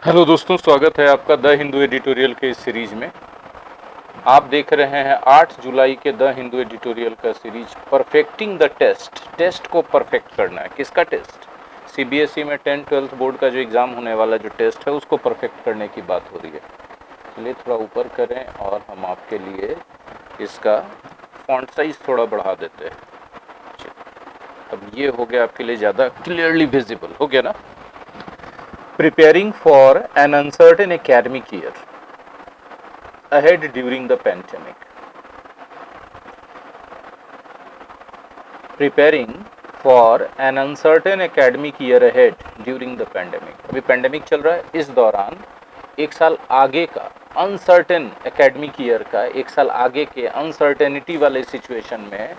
Hello दोस्तों, स्वागत है आपका द हिंदू एडिटोरियल के इस सीरीज में। आप देख रहे हैं 8 जुलाई के द हिंदू एडिटोरियल का series perfecting the test. Test को परफेक्ट करना है। किसका टेस्ट? सीबीएसई में 10th-12th बोर्ड का जो एग्ज़ाम होने वाला जो टेस्ट है उसको परफेक्ट करने की बात हो रही है। चलिए थोड़ा ऊपर करें और हम आपके लिए इसका फॉन्ट साइज थोड़ा बढ़ा देते हैं। अब ये हो गया आपके लिए ज़्यादा क्लियरली विजिबल हो गया ना। Preparing for an uncertain academic year ahead during the pandemic. Preparing for an uncertain academic year ahead during the pandemic. अभी पैंडेमिक चल रहा है, इस दौरान एक साल आगे का अनसर्टेन एकेडमिक ईयर का, एक साल आगे के अनसर्टेनिटी वाले सिचुएशन में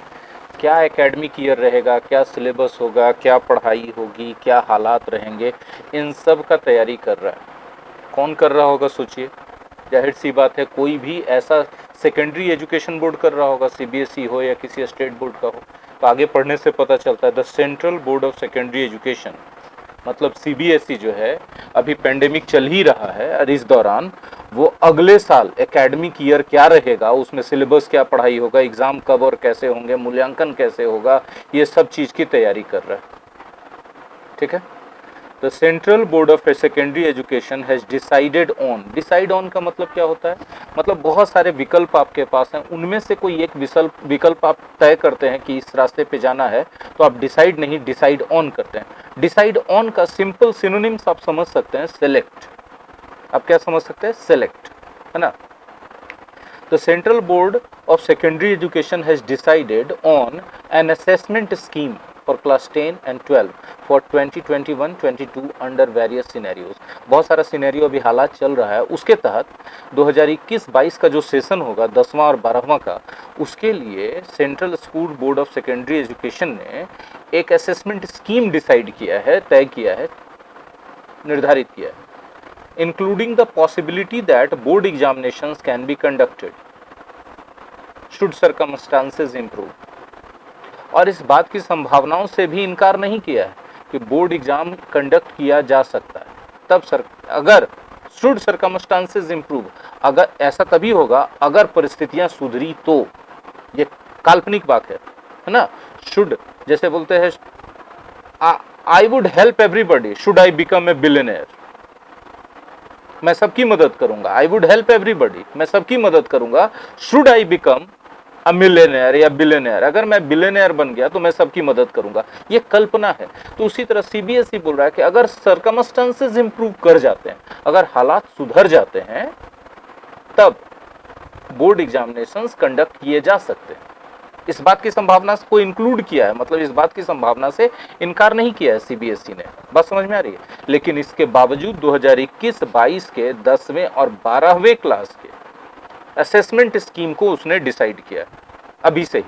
क्या एकेडमिक ईयर रहेगा, क्या सिलेबस होगा, क्या पढ़ाई होगी, क्या हालात रहेंगे, इन सब का तैयारी कर रहा है। कौन कर रहा होगा सोचिए। जाहिर सी बात है, कोई भी ऐसा सेकेंडरी एजुकेशन बोर्ड कर रहा होगा, सीबीएसई हो या किसी स्टेट बोर्ड का हो। तो आगे पढ़ने से पता चलता है the central board of secondary education, मतलब सीबीएसई जो है, अभी पेंडेमिक चल ही रहा है और इस दौरान वो अगले साल एकेडमिक ईयर क्या रहेगा, उसमें सिलेबस क्या पढ़ाई होगा, एग्जाम कब और कैसे होंगे, मूल्यांकन कैसे होगा, ये सब चीज़ की तैयारी कर रहा है। ठीक है। The central board of secondary education has decided on. Decide on का मतलब क्या होता है? मतलब बहुत सारे विकल्प आपके पास हैं, उनमें से कोई एक विकल्प आप तय करते हैं कि इस रास्ते पे जाना है, तो आप डिसाइड नहीं, डिसाइड ऑन करते हैं। डिसाइड ऑन का सिंपल सिनोनिम्स आप समझ सकते हैं, सेलेक्ट। आप क्या समझ सकते हैं? सेलेक्ट, है ना। The Central Board of Secondary Education has decided on an assessment scheme for class 10 and 12 for 2021-22 under various scenarios। बहुत सारा सिनेरियो अभी हालात चल रहा है, उसके तहत 2021-22 का जो सेशन होगा 10वां और 12वां का, उसके लिए central school board of secondary education ने एक असेसमेंट स्कीम डिसाइड किया है, तय किया है, निर्धारित किया है, including the possibility that board examinations can be conducted should circumstances improve। और इस बात की संभावनाओं से भी इनकार नहीं किया है कि बोर्ड एग्जाम कंडक्ट किया जा सकता है, तब अगर should circumstances improve, अगर ऐसा तभी होगा अगर परिस्थितियां सुधरी तो। ये काल्पनिक बात है ना। शुड जैसे बोलते हैं I would help everybody should I become a billionaire, मैं सबकी मदद करूंगा। आई वुड हेल्प एवरीबडी, मैं सबकी मदद करूंगा। Should I become a millionaire या बिलियनेयर, अगर मैं बिलियनेयर बन गया तो मैं सबकी मदद करूंगा। ये कल्पना है। तो उसी तरह सीबीएसई बोल रहा है कि अगर सर्कमस्टेंसेस इंप्रूव कर जाते हैं, अगर हालात सुधर जाते हैं, तब बोर्ड एग्जामिनेशंस कंडक्ट किए जा सकते हैं। इस बात की संभावना को इंक्लूड किया है, मतलब इस बात की संभावना से इनकार नहीं किया है सीबीएसई ने। बात समझ में आ रही है? लेकिन इसके बावजूद 2021-22 के 10वें और 12वें क्लास के असेसमेंट स्कीम को उसने डिसाइड किया है अभी से ही।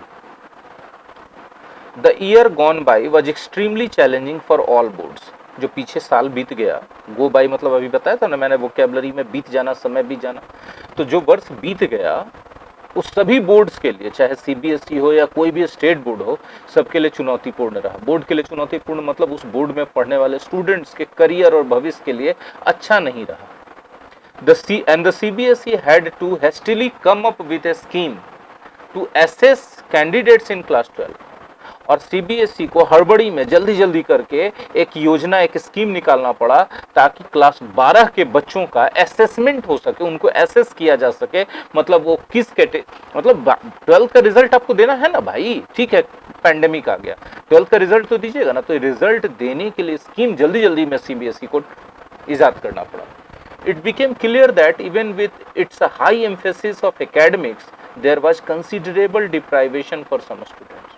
The year gone by was extremely challenging for all boards. जो पीछे साल बीत गया, गो बाई मतलब अभी बताया था ना मैंने वोकैबुलरी में, बीत जाना, समय बीत जाना। तो जो वर्ष बीत गया उस सभी बोर्ड्स के लिए, चाहे सीबीएसई हो या कोई भी स्टेट बोर्ड हो, सबके लिए चुनौतीपूर्ण रहा। बोर्ड के लिए चुनौतीपूर्ण मतलब उस बोर्ड में पढ़ने वाले स्टूडेंट्स के करियर और भविष्य के लिए अच्छा नहीं रहा। The CBSE had to hastily come up with a scheme to assess candidates in class 12। और सीबीएसई को हड़बड़ी में जल्दी करके एक योजना, एक स्कीम निकालना पड़ा ताकि क्लास 12 के बच्चों का असेसमेंट हो सके, उनको एसेस किया जा सके। मतलब वो किस मतलब 12th का रिजल्ट आपको देना है ना भाई, ठीक है, पैंडेमिक आ गया, 12th का रिजल्ट तो दीजिएगा ना। तो रिजल्ट देने के लिए स्कीम जल्दी में सीबीएसई को इजाद करना पड़ा। It became clear that even with its high emphasis of academics, there was considerable deprivation for some students।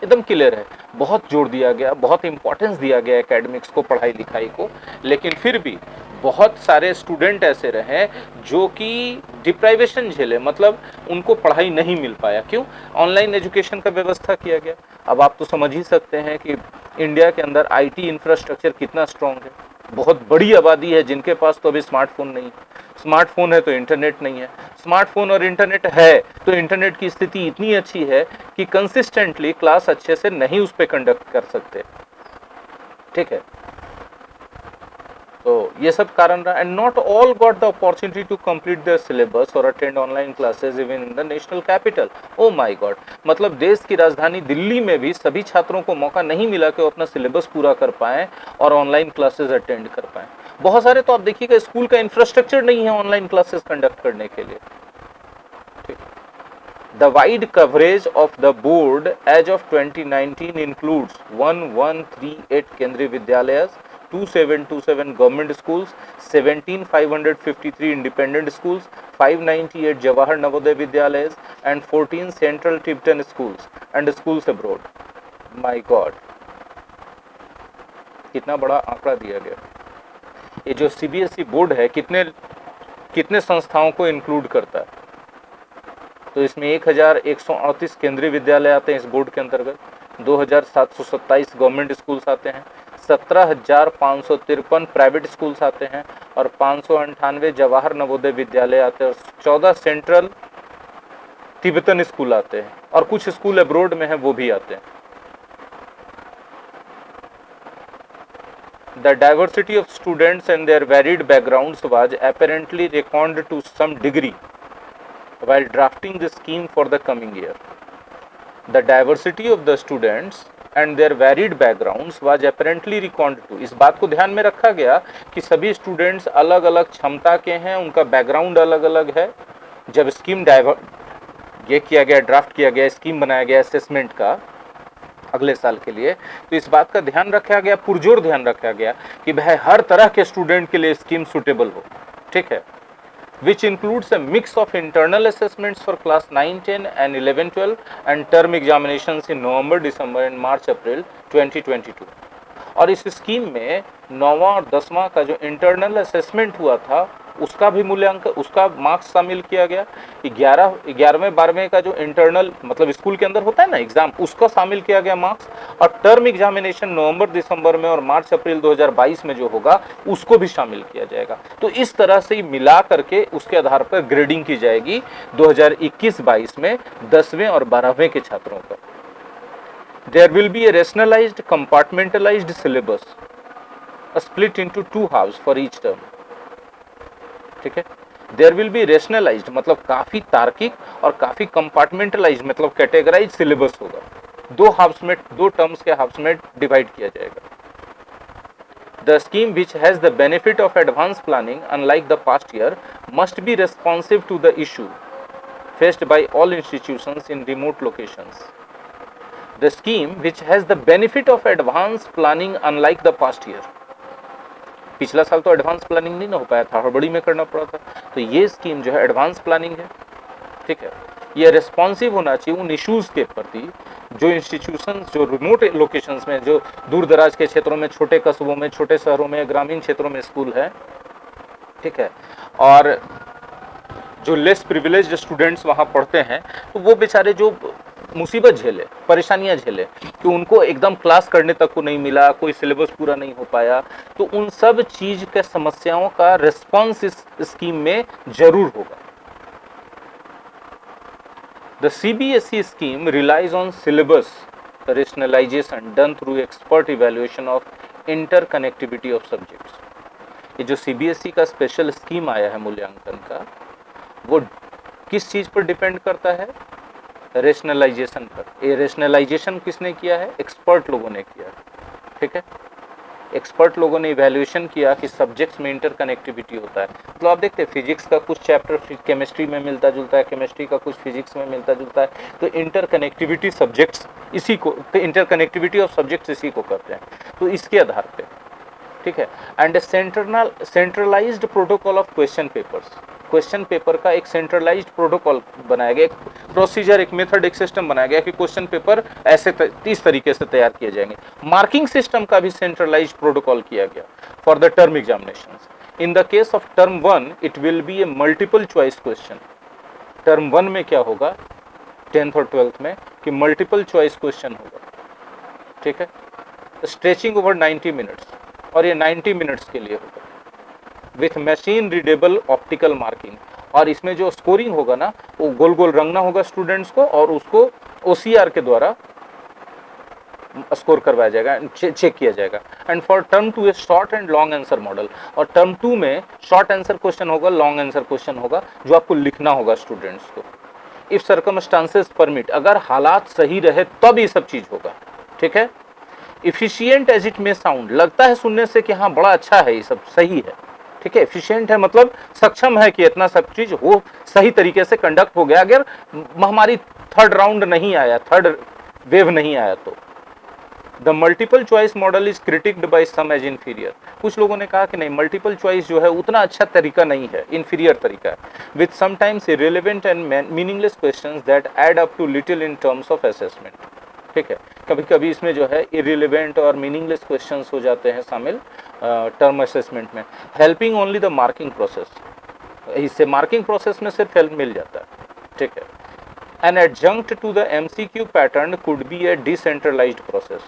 एकदम क्लियर है, बहुत जोर दिया गया, बहुत इंपॉर्टेंस दिया गया एकेडमिक्स को, पढ़ाई लिखाई को, लेकिन फिर भी बहुत सारे स्टूडेंट ऐसे रहे जो कि डिप्राइवेशन झेले, मतलब उनको पढ़ाई नहीं मिल पाया। क्यों? ऑनलाइन एजुकेशन का व्यवस्था किया गया। अब आप तो समझ ही सकते हैं कि इंडिया के अंदर आईटी इंफ्रास्ट्रक्चर कितना स्ट्रांग है। बहुत बड़ी आबादी है जिनके पास तो अभी स्मार्टफोन नहीं है, स्मार्टफोन है तो इंटरनेट नहीं है, स्मार्टफोन और इंटरनेट है तो इंटरनेट की स्थिति इतनी अच्छी है कि कंसिस्टेंटली क्लास अच्छे से नहीं उस पर कंडक्ट कर सकते। ठीक है। तो ये सब कारण रहा, and not all got the opportunity to complete their syllabus और attend online classes even in the national capital. Oh my god, मतलब देश की राजधानी दिल्ली में भी सभी छात्रों को मौका नहीं मिला कि वो अपना सिलेबस पूरा कर पाएं और ऑनलाइन क्लासेस अटेंड कर पाएं। बहुत सारे तो आप देखिएगा स्कूल का इंफ्रास्ट्रक्चर नहीं है ऑनलाइन क्लासेस कंडक्ट करने के लिए। The wide coverage of the board as of 2019 includes 1138 Kendriya Vidyalayas, 2727 government schools, 17553 independent schools, 598 Jawahar Navodaya Vidyalayas and 14 central Tibetan schools and schools abroad. My God, कितना बड़ा आंकड़ा दिया गया। ये जो सीबीएसई बोर्ड है कितने संस्थाओं को इंक्लूड करता है? तो इसमें 1138 केंद्रीय विद्यालय आते हैं इस बोर्ड के अंतर्गत, 2727 गवर्नमेंट स्कूल्स आते हैं, 17,553 प्राइवेट स्कूल्स आते हैं और 598 जवाहर नवोदय विद्यालय आते हैं और 14 सेंट्रल तिब्बतन स्कूल आते हैं और कुछ स्कूल अब्रोड में हैं वो भी आते हैं। The diversity of students and their varied backgrounds was apparently reckoned to some degree while drafting the scheme for the coming year. The diversity of the students and their varied backgrounds was apparently reckoned to, इस बात को ध्यान में रखा गया कि सभी students अलग अलग क्षमता के हैं, उनका बैकग्राउंड अलग अलग है। जब स्कीम ये किया गया, ड्राफ्ट किया गया, स्कीम बनाया गया असेसमेंट का अगले साल के लिए, तो इस बात का ध्यान रखा गया, पुरजोर ध्यान रखा गया कि भाई हर तरह के स्टूडेंट के लिए स्कीम सुटेबल हो। ठीक है, which includes a mix of internal assessments for class 9, 10 and 11, 12 and term examinations in November, December and March, April 2022। और इस स्कीम में 9वां और 10वां का जो इंटरनल असेसमेंट हुआ था उसका भी मूल्यांकन, उसका मार्क्स शामिल किया गया। 11वें 12वें का जो इंटरनल मतलब स्कूल के अंदर होता है ना एग्जाम, उसका शामिल किया गया मार्क्स, और टर्म एग्जामिनेशन नवंबर दिसंबर में और मार्च अप्रैल 2022 में जो होगा उसको भी शामिल किया जाएगा। तो इस तरह से ही मिला करके उसके आधार पर ग्रेडिंग की जाएगी 2021-22 में 10वें और 12वें के छात्रों का। There will be a rationalized compartmentalized syllabus split into 2 halves for each term। ठीक है, देयर विल बी रेशनलाइज्ड मतलब काफी तार्किक और काफी कंपार्टमेंटलाइज्ड मतलब कैटेगराइज सिलेबस होगा। 2 हाफ्स में, 2 टर्म्स के हाफ्स में डिवाइड किया जाएगा। The scheme which has the benefit of advance planning unlike the past year must be responsive to the issue faced by all institutions in remote locations. The scheme which has the benefit of advance planning unlike the past year, पिछला साल तो advance planning नहीं ना हो पाया था, हड़बड़ी में करना पड़ा था, तो ये स्कीम जो है एडवांस प्लानिंग है। ठीक है, ये रिस्पॉन्सिव होना चाहिए उन इश्यूज के प्रति जो इंस्टीट्यूशंस जो रिमोट लोकेशंस में, जो दूर दराज के क्षेत्रों में, छोटे कस्बों में, छोटे शहरों में, ग्रामीण क्षेत्रों में स्कूल है। ठीक है, और जो लेस प्रिविलेज्ड स्टूडेंट्स वहाँ पढ़ते हैं तो वो बेचारे जो मुसीबत झेले, परेशानियां झेले कि उनको एकदम क्लास करने तक को नहीं मिला, कोई सिलेबस पूरा नहीं हो पाया, तो उन सब चीज के समस्याओं का रिस्पांस इस स्कीम में जरूर होगा। The CBSE scheme relies on syllabus rationalisation done through expert evaluation of interconnectivity of subjects. ये जो सीबीएसई का स्पेशल स्कीम आया है मूल्यांकन का, वो किस चीज पर डिपेंड करता है? रेशनलाइजेशन पर। ये रेशनलाइजेशन किसने किया है? एक्सपर्ट लोगों ने किया है। ठीक है, एक्सपर्ट लोगों ने इवैल्यूएशन किया कि सब्जेक्ट्स में इंटरकनेक्टिविटी होता है। मतलब आप देखते हैं फिजिक्स का कुछ चैप्टर केमिस्ट्री में मिलता जुलता है, केमिस्ट्री का कुछ फिजिक्स में मिलता जुलता है, तो इंटरकनेक्टिविटी सब्जेक्ट्स इसी को, तो इंटरकनेक्टिविटी ऑफ सब्जेक्ट्स इसी को करते हैं। तो इसके आधार पे, ठीक है, and centralised protocol of question papers, question paper का एक सेंट्रलाइज्ड प्रोटोकॉल बनाया गया, एक प्रोसीजर, एक मेथड, एक सिस्टम बनाया गया कि क्वेश्चन पेपर ऐसे इस तरीके से तैयार किए जाएंगे। मार्किंग सिस्टम का भी सेंट्रलाइज्ड प्रोटोकॉल किया गया for the term examinations. In the case of term 1 it will be A multiple choice question. Term 1 में क्या होगा 10th और 12th में कि मल्टीपल चॉइस क्वेश्चन होगा। ठीक है, स्ट्रेचिंग ओवर 90 मिनट्स, और ये 90 मिनट्स के लिए होगा with machine readable optical marking. और इसमें जो स्कोरिंग होगा ना, वो गोल गोल रंगना होगा स्टूडेंट्स को और उसको ओसीआर के द्वारा स्कोर करवाया जाएगा, चेक किया जाएगा। And for term 2 A short and long answer model, और टर्म 2 में शॉर्ट आंसर क्वेश्चन होगा, लॉन्ग आंसर क्वेश्चन होगा, जो आपको लिखना होगा स्टूडेंट्स को। इफ सर्कमस्टांसेस परमिट, अगर हालात सही रहे तब ये सब चीज होगा, ठीक है। इफिशियंट एज इट में साउंड, लगता है सुनने से कि हाँ बड़ा अच्छा है, ये सब सही है, ठीक है। एफिशिएंट है मतलब सक्षम है कि इतना सब चीज हो सही तरीके से कंडक्ट हो गया, अगर महामारी थर्ड राउंड नहीं आया, थर्ड वेव नहीं आया तो। The multiple choice model is criticised by some as inferior, कुछ लोगों ने कहा कि नहीं मल्टीपल चॉइस जो है उतना अच्छा तरीका नहीं है, इंफीरियर तरीका है। With sometimes irrelevant and meaningless questions that add up to little in terms of assessment, ठीक है। कभी कभी इसमें जो है इररिलेवेंट और मीनिंगलेस क्वेश्चंस हो जाते हैं शामिल टर्म असेसमेंट में। Helping only the marking process, इससे मार्किंग प्रोसेस में सिर्फ हेल्प मिल जाता है, ठीक है। An adjunct to the MCQ pattern could be a decentralised process,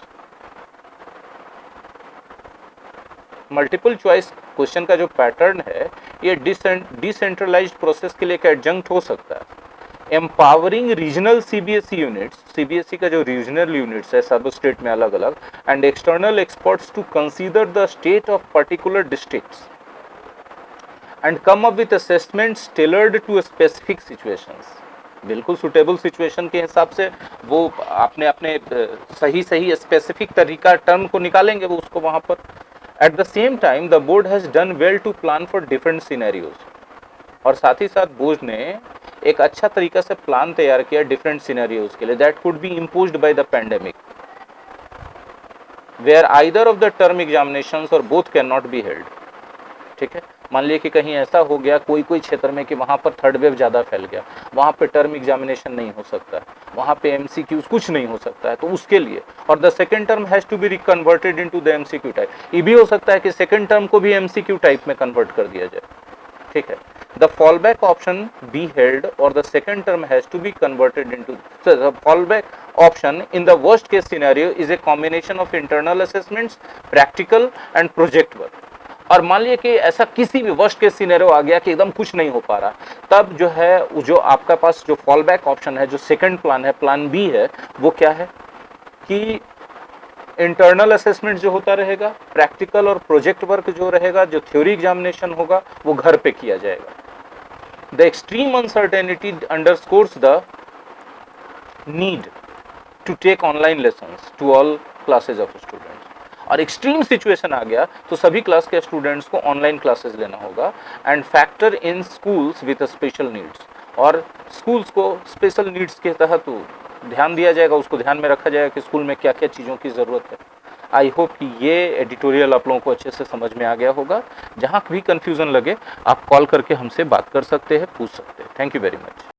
multiple choice question का जो पैटर्न है ये डिसेंट्रलाइज्ड प्रोसेस के लिए एक एडजंक्ट हो सकता है। Empowering regional CBSE units, CBSE का जो रीजनल यूनिट्स है सब स्टेट में अलग अलग, and external experts to consider the state of particular districts and come up with assessments tailored to specific situations, बिल्कुल सुटेबल सिचुएशन के हिसाब से वो अपने अपने सही सही स्पेसिफिक तरीका टर्म को निकालेंगे वो उसको वहां पर। At the same time the board has done well to plan for different scenarios, और साथ ही साथ बोर्ड ने एक अच्छा तरीका से प्लान तैयार किया डिफरेंट सिनेरियोज के लिए, that could be imposed by the pandemic, where either of the term examinations और both can not be held, ठीक है। मान लिया कि कहीं ऐसा हो गया कोई कोई क्षेत्र में कि वहां पर थर्ड वेव ज्यादा फैल गया, वहां पे टर्म एग्जामिनेशन नहीं हो सकता है, वहां पे एमसीक्यूज कुछ नहीं हो सकता है, तो उसके लिए और the second term has to be reconverted into the MCQ type, ये भी हो सकता है कि सेकंड टर्म को भी एमसीक्यू टाइप में कन्वर्ट कर दिया जाए, ठीक है। The fallback option be held और the second term has to be converted into, the fallback option in the worst case scenario is a combination of internal assessments, practical and project work. और मान लिया कि ऐसा किसी भी worst case scenario आ गया कि एकदम कुछ नहीं हो पा रहा, तब जो है जो आपका पास जो फॉल बैक ऑप्शन है, जो सेकंड प्लान है, प्लान बी है, वो क्या है कि इंटरनल असेसमेंट जो होता रहेगा, प्रैक्टिकल और प्रोजेक्ट वर्क जो रहेगा, जो थ्योरी एग्जामिनेशन होगा वो घर पे किया जाएगा। The extreme uncertainty underscores the need to take online lessons to all classes of students, और एक्सट्रीम सिचुएशन आ गया तो सभी क्लास के स्टूडेंट्स को ऑनलाइन क्लासेस लेना होगा। And factor in schools with special needs, और स्कूल्स को स्पेशल नीड्स के तहत ध्यान दिया जाएगा, उसको ध्यान में रखा जाएगा कि स्कूल में क्या क्या चीज़ों की ज़रूरत है। आई होप कि ये एडिटोरियल आप लोगों को अच्छे से समझ में आ गया होगा। जहाँ भी कन्फ्यूज़न लगे आप कॉल करके हमसे बात कर सकते हैं, पूछ सकते हैं। Thank you very much.